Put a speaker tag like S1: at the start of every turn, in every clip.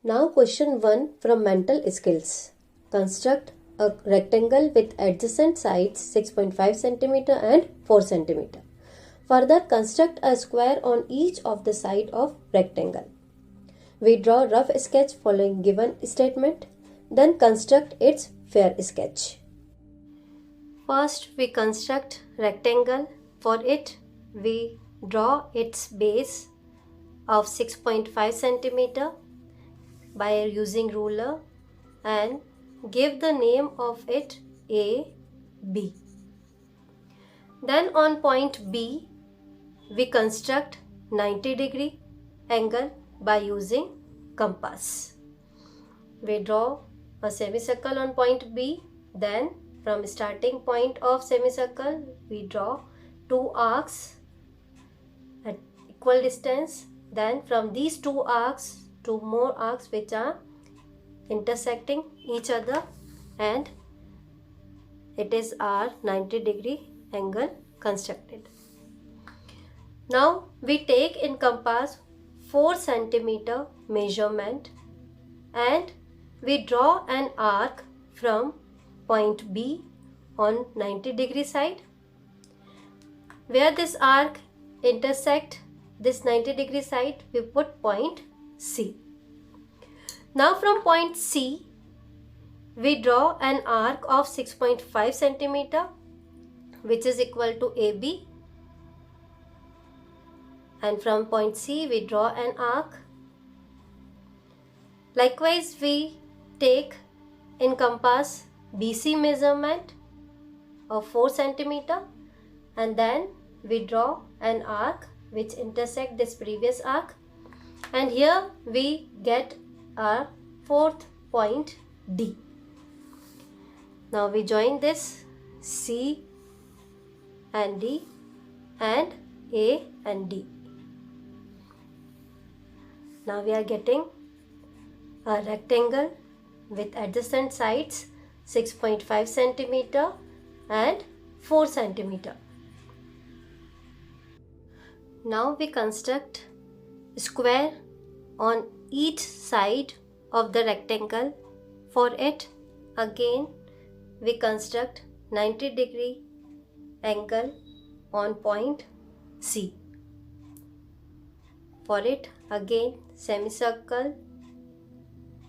S1: Now question 1 from mental skills. Construct a rectangle with adjacent sides 6.5 cm and 4 cm. Further construct a square on each of the side of rectangle. We draw rough sketch following given statement, then construct its fair sketch. First we construct rectangle. For it we draw its base of 6.5 cm by using ruler and give the name of it A, B. Then on point B we construct 90-degree angle by using compass. We draw a semicircle on point B. Then from starting point of semicircle we draw two arcs at equal distance. Then from these two arcs, two more arcs which are intersecting each other, and it is our 90-degree angle constructed. Now we take in compass 4 cm measurement and we draw an arc from point B on 90-degree side. Where this arc intersect this 90-degree side, we put point C. Now from point C we draw an arc of 6.5 cm which is equal to AB, and from point C we draw an arc. Likewise we take in compass BC measurement of 4 cm and then we draw an arc which intersect this previous arc, and here we get our fourth point D. Now we join this C and D and A and D. Now we are getting a rectangle with adjacent sides 6.5 cm and 4 cm. Now we construct square on each side of the rectangle. For it again we construct 90-degree angle on point C. For it again semicircle,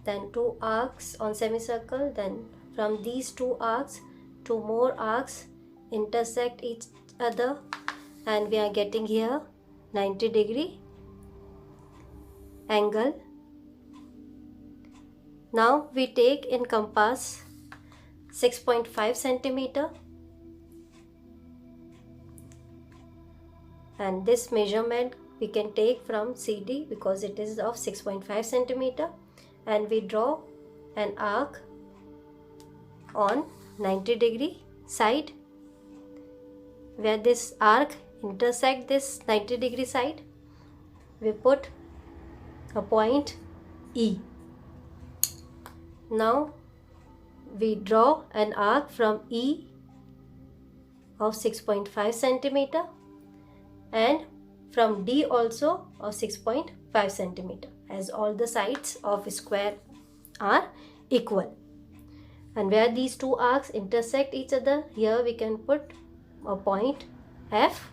S1: then two arcs on semicircle, then from these two arcs two more arcs intersect each other, and we are getting here 90-degree angle. Now we take in compass 6.5 cm and this measurement we can take from CD because it is of 6.5 cm, and we draw an arc on 90-degree side. Where this arc intersect this 90-degree side, we put a point E. Now we draw an arc from E of 6.5 cm and from D also of 6.5 cm, as all the sides of a square are equal. And where these two arcs intersect each other, here we can put a point F.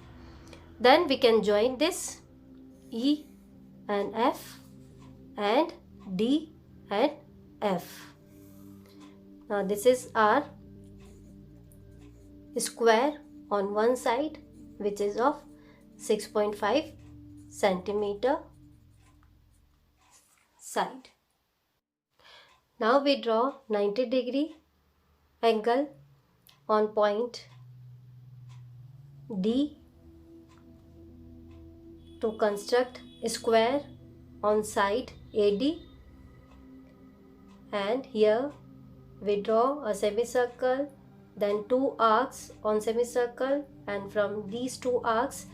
S1: Then we can join this E and F and D and F. Now this is our square on one side which is of 6.5 cm side. Now we draw 90-degree angle on point D to construct a square on side AD, and here we draw a semicircle, then two arcs on semicircle, and from these two arcs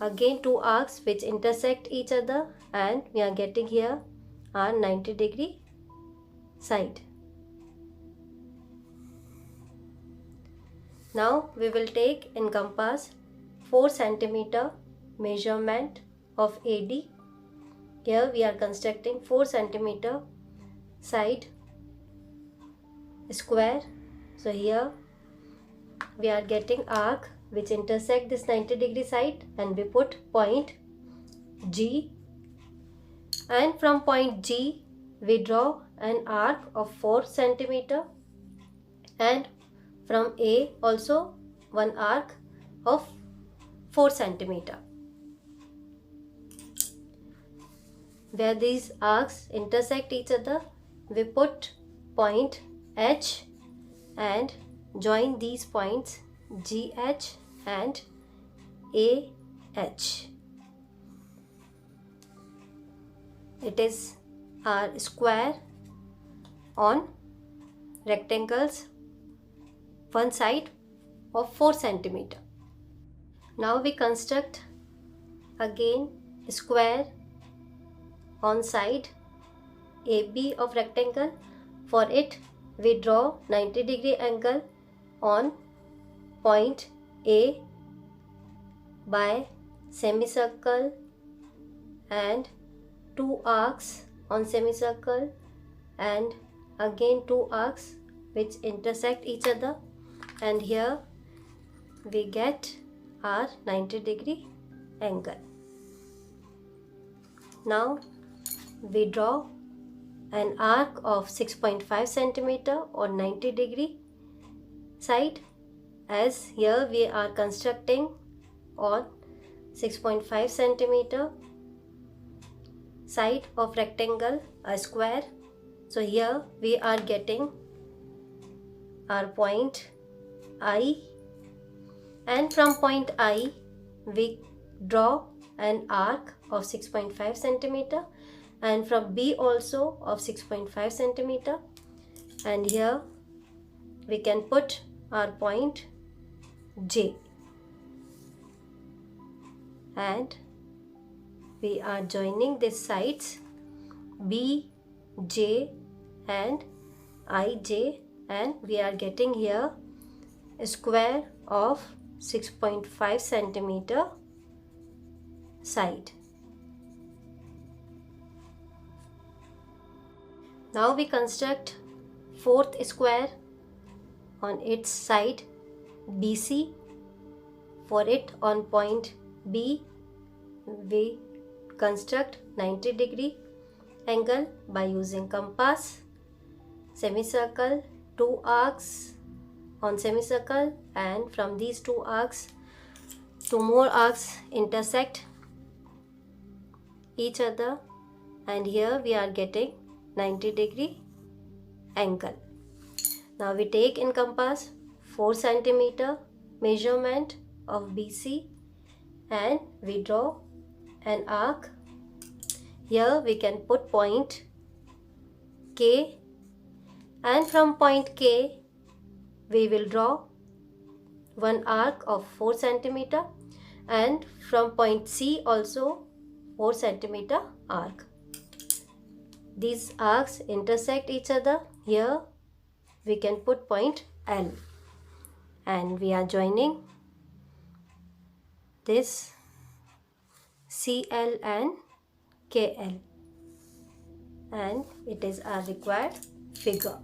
S1: again two arcs which intersect each other, and we are getting here our 90-degree side. Now we will take in compass 4 cm measurement of AD. here we are constructing 4 centimeter side square. So here we are getting arc which intersect this 90-degree side, and we put point G, and from point G we draw an arc of 4 centimeter, and from A also one arc of 4 centimeter. Where these arcs intersect each other, we put point H and join these points GH and AH. It is our square on rectangles one side of 4 centimeter. Now we construct again square on side AB of rectangle. For it we draw 90-degree angle on point A by semicircle and 2 arcs on semicircle, and again 2 arcs which intersect each other, and here we get our 90-degree angle. Now we draw an arc of 6.5 centimeter on 90-degree side, as here we are constructing on 6.5 centimeter side of rectangle a square. So here we are getting our point I, and from point I we draw an arc of 6.5 centimeter, and from B also of 6.5 centimeter, and here we can put our point J, and we are joining these sides BJ and IJ, and we are getting here a square of 6.5 centimeter side. Now we construct fourth square on its side BC. For it, on point B we construct 90-degree angle by using compass, semicircle, 2 arcs on semicircle, and from these 2 arcs 2 more arcs intersect each other, and here we are getting 90-degree angle. Now we take in compass 4 centimeter measurement of BC, and we draw an arc. Here we can put point K, and from point K we will draw one arc of 4 centimeter, and from point C also 4 centimeter arc. These arcs intersect each other. Here we can put point L, and we are joining this CL and KL, and it is our required figure.